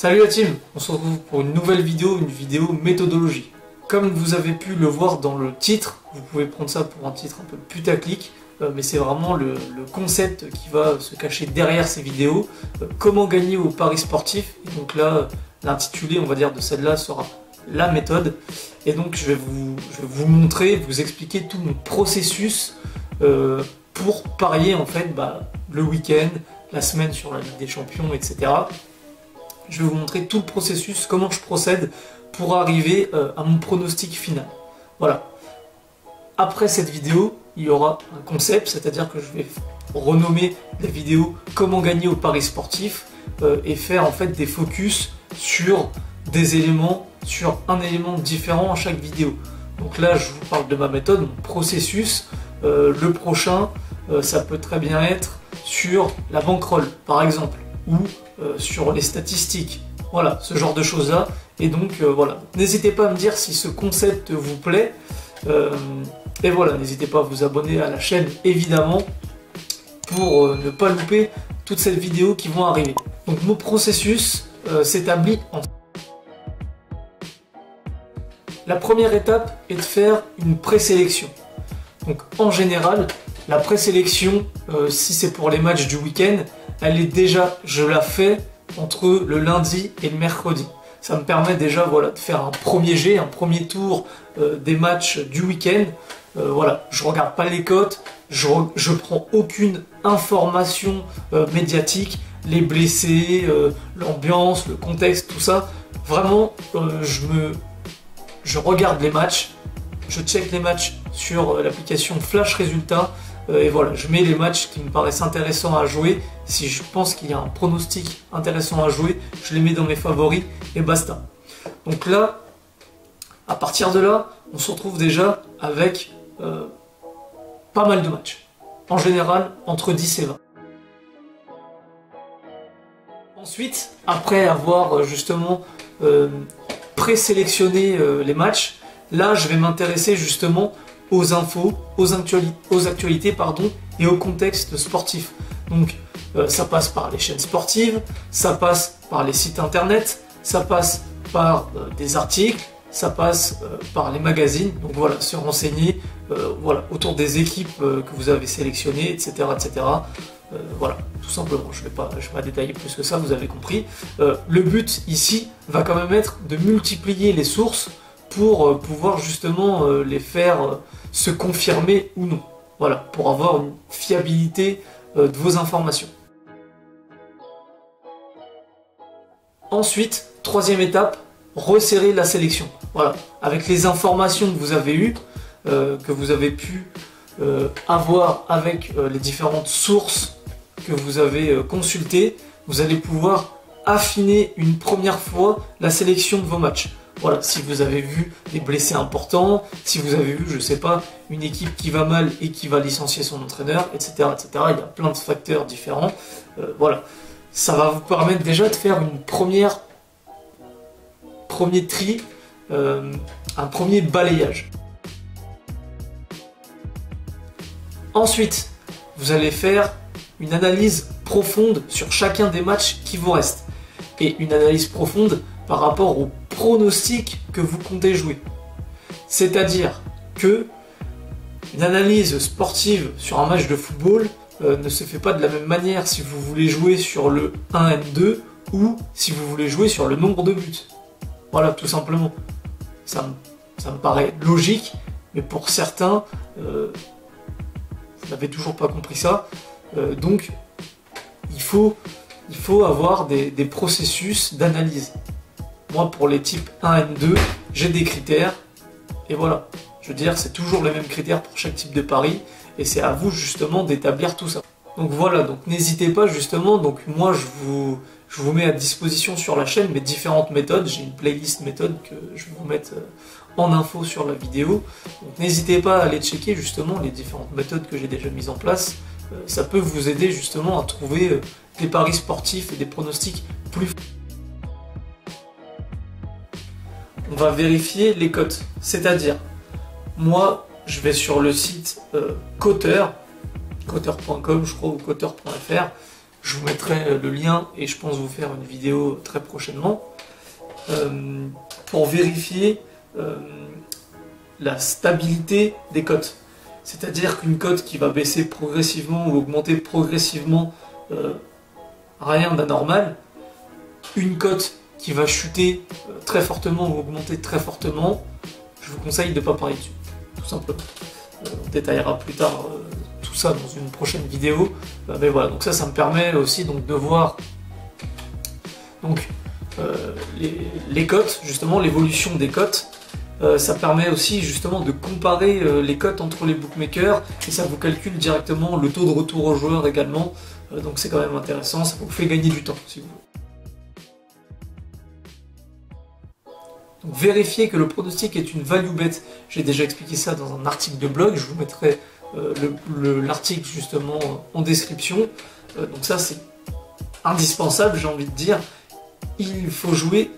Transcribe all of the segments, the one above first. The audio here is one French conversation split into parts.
Salut la team, on se retrouve pour une nouvelle vidéo, une vidéo méthodologie. Comme vous avez pu le voir dans le titre, vous pouvez prendre ça pour un titre un peu putaclic, mais c'est vraiment le concept qui va se cacher derrière ces vidéos. Comment gagner au paris sportif. Et donc là, l'intitulé, on va dire, de celle-là sera la méthode. Et donc je vais vous montrer, vous expliquer tout mon processus pour parier en fait le week-end, la semaine sur la Ligue des Champions, etc. Je vais vous montrer tout le processus, comment je procède pour arriver à mon pronostic final. Voilà. Après cette vidéo, il y aura un concept, c'est-à-dire que je vais renommer la vidéo comment gagner au paris sportif et faire en fait des focus sur des éléments, sur un élément différent à chaque vidéo. Donc là, je vous parle de ma méthode, mon processus. Le prochain, ça peut très bien être sur la bankroll, par exemple, ou sur les statistiques. Voilà, ce genre de choses-là. Et donc, voilà. N'hésitez pas à me dire si ce concept vous plaît. Et voilà, n'hésitez pas à vous abonner à la chaîne, évidemment, pour ne pas louper toutes ces vidéos qui vont arriver. Donc, mon processus s'établit en... La première étape est de faire une présélection. Donc, en général, la présélection, si c'est pour les matchs du week-end, elle est déjà, je la fais entre le lundi et le mercredi. Ça me permet déjà voilà, de faire un premier jet, un premier tour des matchs du week-end. Voilà, je regarde pas les cotes, je prends aucune information médiatique, les blessés, l'ambiance, le contexte, tout ça. Vraiment, je regarde les matchs, je check les matchs sur l'application Flash Résultats. Et voilà, je mets les matchs qui me paraissent intéressants à jouer. Si je pense qu'il y a un pronostic intéressant à jouer, je les mets dans mes favoris et basta. Donc là, à partir de là, on se retrouve déjà avec pas mal de matchs. En général, entre 10 et 20. Ensuite, après avoir justement présélectionné les matchs, là, je vais m'intéresser justement aux infos, aux actualités et au contexte sportif. Donc ça passe par les chaînes sportives, ça passe par les sites internet, ça passe par des articles, ça passe par les magazines. Donc voilà, se renseigner voilà, autour des équipes que vous avez sélectionnées, etc. etc. Voilà, tout simplement, je vais pas détailler plus que ça, vous avez compris. Le but ici va quand même être de multiplier les sources pour pouvoir justement les faire se confirmer ou non. Voilà, pour avoir une fiabilité de vos informations. Ensuite, troisième étape, resserrer la sélection. Voilà, avec les informations que vous avez eues, que vous avez pu avoir avec les différentes sources que vous avez consultées, vous allez pouvoir affiner une première fois la sélection de vos matchs. Voilà, si vous avez vu des blessés importants, si vous avez vu, je sais pas, une équipe qui va mal et qui va licencier son entraîneur, etc., etc. Il y a plein de facteurs différents. Voilà, ça va vous permettre déjà de faire une premier tri, un premier balayage. Ensuite, vous allez faire une analyse profonde sur chacun des matchs qui vous restent. Et une analyse profonde par rapport au pronostic que vous comptez jouer. C'est-à-dire que une analyse sportive sur un match de football ne se fait pas de la même manière si vous voulez jouer sur le 1N2 ou si vous voulez jouer sur le nombre de buts. Voilà, tout simplement. Ça me paraît logique, mais pour certains, vous n'avez toujours pas compris ça. Donc, il faut avoir des processus d'analyse. Moi, pour les types 1 et 2, j'ai des critères, et voilà. Je veux dire, c'est toujours les mêmes critères pour chaque type de pari, et c'est à vous, justement, d'établir tout ça. Donc voilà, donc n'hésitez pas, justement, donc moi, je vous mets à disposition sur la chaîne mes différentes méthodes. J'ai une playlist méthode que je vais vous mettre en info sur la vidéo. Donc n'hésitez pas à aller checker, justement, les différentes méthodes que j'ai déjà mises en place. Ça peut vous aider, justement, à trouver des paris sportifs et des pronostics plus forts. On va vérifier les cotes, c'est-à-dire, moi, je vais sur le site coteur.com, je crois, ou coteur.fr, Je vous mettrai le lien et je pense vous faire une vidéo très prochainement pour vérifier la stabilité des cotes. C'est-à-dire qu'une cote qui va baisser progressivement ou augmenter progressivement, rien d'anormal. Une cote qui va chuter très fortement ou augmenter très fortement, je vous conseille de ne pas parier dessus, tout simplement. On détaillera plus tard tout ça dans une prochaine vidéo, mais voilà, donc ça me permet aussi donc, de voir donc, les cotes, justement l'évolution des cotes. Ça permet aussi justement de comparer les cotes entre les bookmakers et ça vous calcule directement le taux de retour aux joueurs également, donc c'est quand même intéressant, ça vous fait gagner du temps si vous voulez. Donc vérifiez que le pronostic est une value bet, j'ai déjà expliqué ça dans un article de blog, je vous mettrai l'article justement en description, donc ça c'est indispensable, j'ai envie de dire, il faut jouer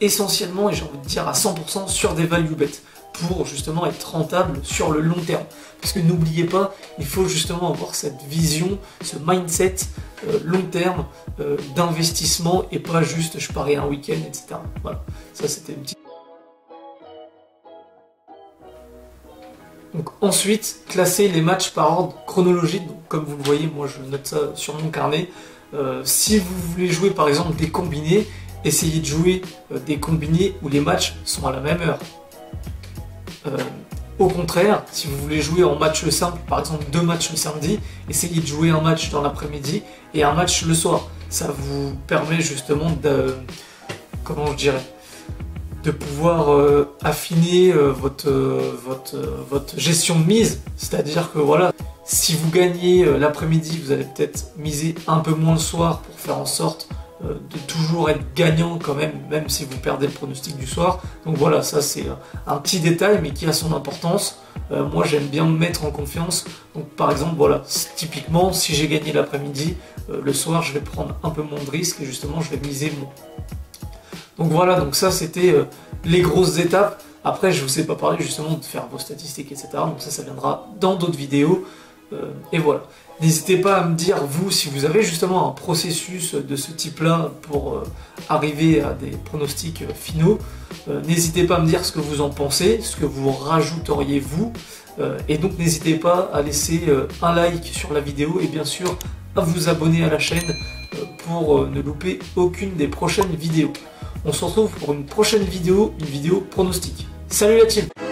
essentiellement, et j'ai envie de dire à 100% sur des value bets pour justement être rentable sur le long terme. Parce que n'oubliez pas, il faut justement avoir cette vision, ce mindset long terme d'investissement et pas juste je parie un week-end, etc. Voilà, ça c'était une petite... Donc ensuite, classer les matchs par ordre chronologique. Donc, comme vous le voyez, moi je note ça sur mon carnet. Si vous voulez jouer par exemple des combinés, essayez de jouer des combinés où les matchs sont à la même heure. Au contraire, si vous voulez jouer en match simple, par exemple 2 matchs le samedi, essayez de jouer un match dans l'après-midi et un match le soir. Ça vous permet justement de, comment je dirais, de pouvoir affiner votre gestion de mise. C'est-à-dire que voilà, si vous gagnez l'après-midi, vous allez peut-être miser un peu moins le soir pour faire en sorte de toujours être gagnant quand même, même si vous perdez le pronostic du soir. Donc voilà, ça c'est un petit détail mais qui a son importance. Moi j'aime bien me mettre en confiance. Donc par exemple, voilà, typiquement si j'ai gagné l'après-midi, le soir je vais prendre un peu moins de risques et justement je vais miser moins. Donc voilà, donc ça c'était les grosses étapes. Après je vous ai pas parlé justement de faire vos statistiques, etc. Donc ça viendra dans d'autres vidéos. Et voilà. N'hésitez pas à me dire, vous, si vous avez justement un processus de ce type-là pour arriver à des pronostics finaux. N'hésitez pas à me dire ce que vous en pensez, ce que vous rajouteriez vous. Et donc n'hésitez pas à laisser un like sur la vidéo et bien sûr à vous abonner à la chaîne pour ne louper aucune des prochaines vidéos. On se retrouve pour une prochaine vidéo, une vidéo pronostic. Salut la team!